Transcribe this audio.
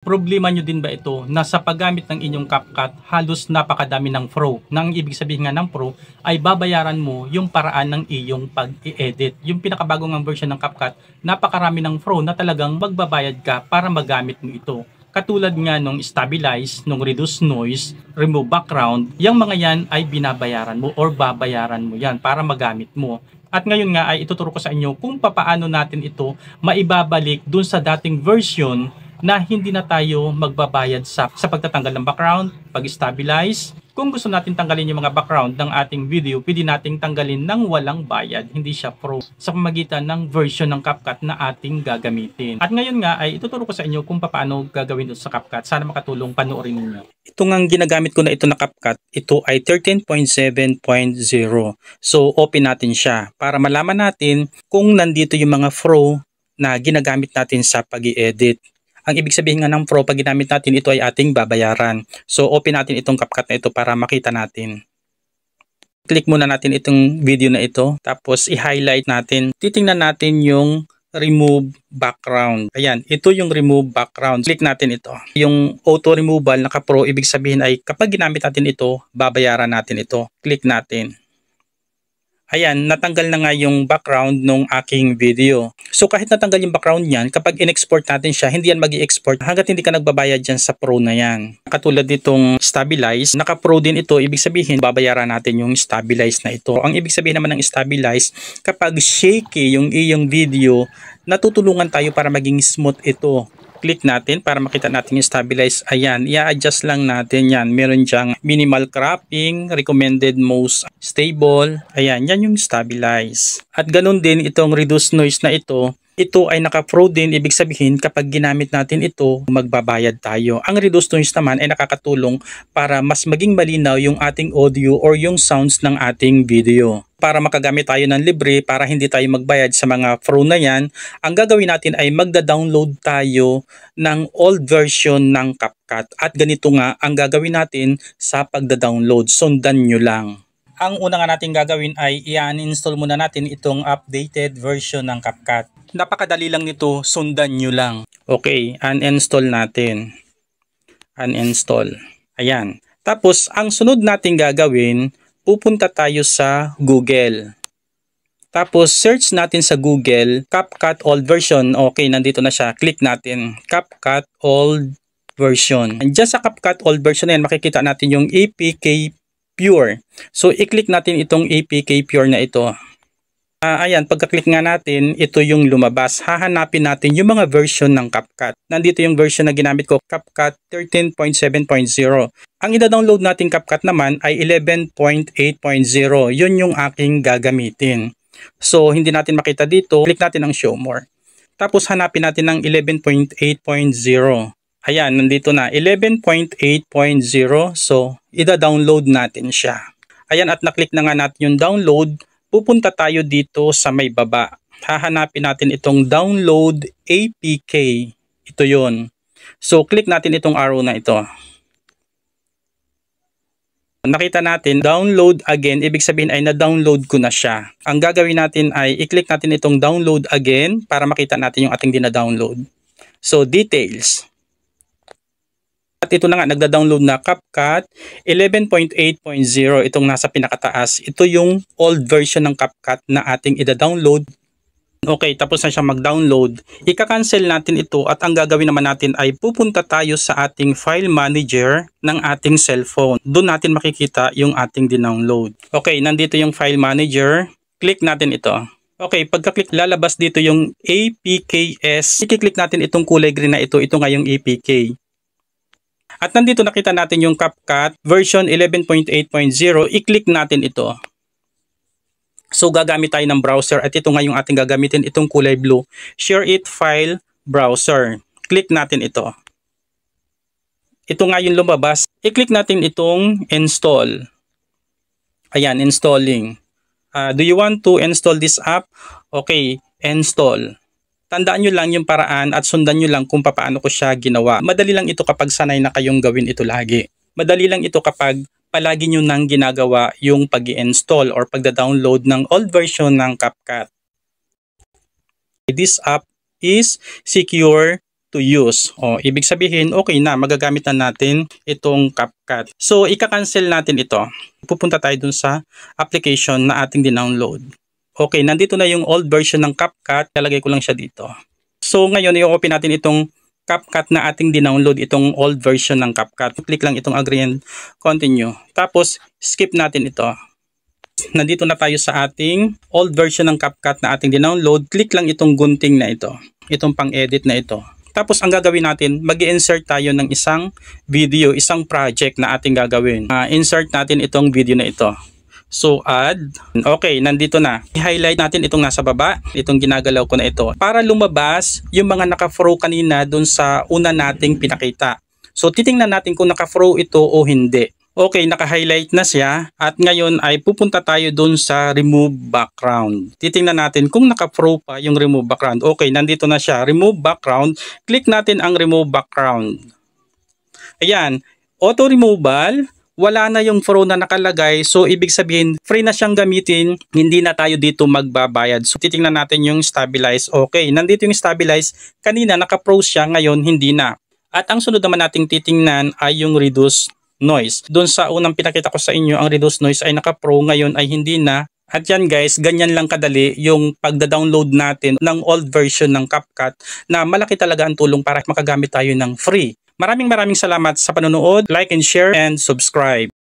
Problema nyo din ba ito na sa paggamit ng inyong CapCut halos napakadami ng pro? Nang ibig sabihin nga ng pro ay babayaran mo yung paraan ng iyong pag-i-edit. Yung pinakabagong version ng CapCut, napakarami ng pro na talagang magbabayad ka para magamit mo ito. Katulad nga nung stabilize, nung reduce noise, remove background, yung mga yan ay binabayaran mo or babayaran mo yan para magamit mo. At ngayon nga ay ituturo ko sa inyo kung paano natin ito maibabalik dun sa dating version na hindi na tayo magbabayad sa pagtatanggal ng background, pag-stabilize. Kung gusto natin tanggalin yung mga background ng ating video, pwede nating tanggalin ng walang bayad, hindi siya pro, sa pamamagitan ng version ng CapCut na ating gagamitin. At ngayon nga ay ituturo ko sa inyo kung paano gagawin ito sa CapCut. Sana makatulong, panoorin niyo. Ito nga ginagamit ko na ito na CapCut, ito ay 13.7.0. So open natin siya para malaman natin kung nandito yung mga pro na ginagamit natin sa pag-i-edit. Ang ibig sabihin nga ng pro, pag ginamit natin ito ay ating babayaran. So open natin itong CapCut na ito para makita natin. Click muna natin itong video na ito. Tapos i-highlight natin. Titingnan natin yung remove background. Ayan, ito yung remove background. Click natin ito. Yung auto removal naka-pro, ibig sabihin ay kapag ginamit natin ito, babayaran natin ito. Click natin. Ayan, natanggal na nga yung background nung aking video. So kahit natanggal yung background niyan, kapag in-export natin siya, hindi yan mag-i-export hanggat hindi ka nagbabayad dyan sa pro na yan. Katulad nitong stabilize, naka-pro din ito, ibig sabihin babayaran natin yung stabilize na ito. Ang ibig sabihin naman ng stabilize, kapag shaky yung iyong video, natutulungan tayo para maging smooth ito. Click natin para makita natin yung stabilize. Ayan, i-adjust lang natin yan. Meron dyang minimal cropping, recommended most stable. Ayan, yan yung stabilize. At ganun din itong reduce noise na ito. Ito ay naka-pro din, ibig sabihin kapag ginamit natin ito, magbabayad tayo. Ang reduce noise naman ay nakakatulong para mas maging malinaw yung ating audio or yung sounds ng ating video. Para makagamit tayo ng libre, para hindi tayo magbayad sa mga pro na yan, ang gagawin natin ay magda-download tayo ng old version ng CapCut. At ganito nga ang gagawin natin sa pagda-download. Sundan nyo lang. Ang una nga natin gagawin ay i-uninstall muna natin itong updated version ng CapCut. Napakadali lang nito, sundan nyo lang. Okay, uninstall natin. Uninstall. Ayan. Tapos, ang sunod natin gagawin, pupunta tayo sa Google. Tapos, search natin sa Google, CapCut Old Version. Okay, nandito na siya. Click natin, CapCut Old Version. Diyan sa CapCut Old Version na yan, makikita natin yung APK Pure. So, i-click natin itong APK Pure na ito. Ayan, pagka-click nga natin, ito yung lumabas. Hahanapin natin yung mga version ng CapCut. Nandito yung version na ginamit ko, CapCut 13.7.0. Ang ida-download natin CapCut naman ay 11.8.0. Yun yung aking gagamitin. So, hindi natin makita dito. Click natin ang Show More. Tapos, hanapin natin ang 11.8.0. Ayan, nandito na. 11.8.0. So, ida-download natin siya. Ayan, at naklik na nga natin yung download. Pupunta tayo dito sa may baba. Hahanapin natin itong download APK. Ito yon. So, click natin itong arrow na ito. Nakita natin, download again. Ibig sabihin ay na-download ko na siya. Ang gagawin natin ay i-click natin itong download again para makita natin yung ating dina-download. So, details. At ito na nga, nagda-download na CapCut 11.8.0, itong nasa pinakataas. Ito yung old version ng CapCut na ating ida-download. Okay, tapos na siya mag-download. Ika-cancel natin ito at ang gagawin naman natin ay pupunta tayo sa ating file manager ng ating cellphone. Doon natin makikita yung ating dinownload. Okay, nandito yung file manager. Click natin ito. Okay, pagka-click, lalabas dito yung APKS. I-click natin itong kulay green na ito. Ito nga yung APK. At nandito nakita natin yung CapCut version 11.8.0. I-click natin ito. So gagamit tayo ng browser at ito nga yung ating gagamitin, itong kulay blue. Share it file browser. Click natin ito. Ito nga yung lumabas. I-click natin itong install. Ayan, installing. Do you want to install this app? Okay, install. Tandaan nyo lang yung paraan at sundan nyo lang kung paano ko siya ginawa. Madali lang ito kapag sanay na kayong gawin ito lagi. Madali lang ito kapag palagi nyo nang ginagawa yung pag-i-install or pagda-download ng old version ng CapCut. This app is secure to use. O, ibig sabihin, okay na, magagamit na natin itong CapCut. So, ika-cancel natin ito. Pupunta tayo dun sa application na ating dinownload. Okay, nandito na yung old version ng CapCut. Lalagay ko lang siya dito. So, ngayon, i-open natin itong CapCut na ating dinownload, itong old version ng CapCut. Click lang itong agree and continue. Tapos, skip natin ito. Nandito na tayo sa ating old version ng CapCut na ating dinownload. Click lang itong gunting na ito. Itong pang-edit na ito. Tapos ang gagawin natin, mag-i-insert tayo ng isang video, isang project na ating gagawin. Insert natin itong video na ito. So add. Okay, nandito na. I-highlight natin itong nasa baba, itong ginagalaw ko na ito. Para lumabas yung mga naka-throw kanina dun sa una nating pinakita. So titingnan natin kung naka-throw ito o hindi. Okay, naka-highlight na siya at ngayon ay pupunta tayo dun sa remove background. Titingnan natin kung naka-throw pa yung remove background. Okay, nandito na siya. Remove background. Click natin ang remove background. Ayan, auto removal. Wala na yung throw na nakalagay. So, ibig sabihin, free na siyang gamitin. Hindi na tayo dito magbabayad. So, titingnan natin yung stabilize. Okay, nandito yung stabilize. Kanina, naka-froze siya. Ngayon, hindi na. At ang sunod naman nating titingnan ay yung reduce noise. Doon sa unang pinakita ko sa inyo, ang reduce noise ay naka-pro, ngayon ay hindi na. At yan guys, ganyan lang kadali yung pagda-download natin ng old version ng CapCut na malaki talaga ang tulong para makagamit tayo ng free. Maraming salamat sa panonood. Like and share and subscribe.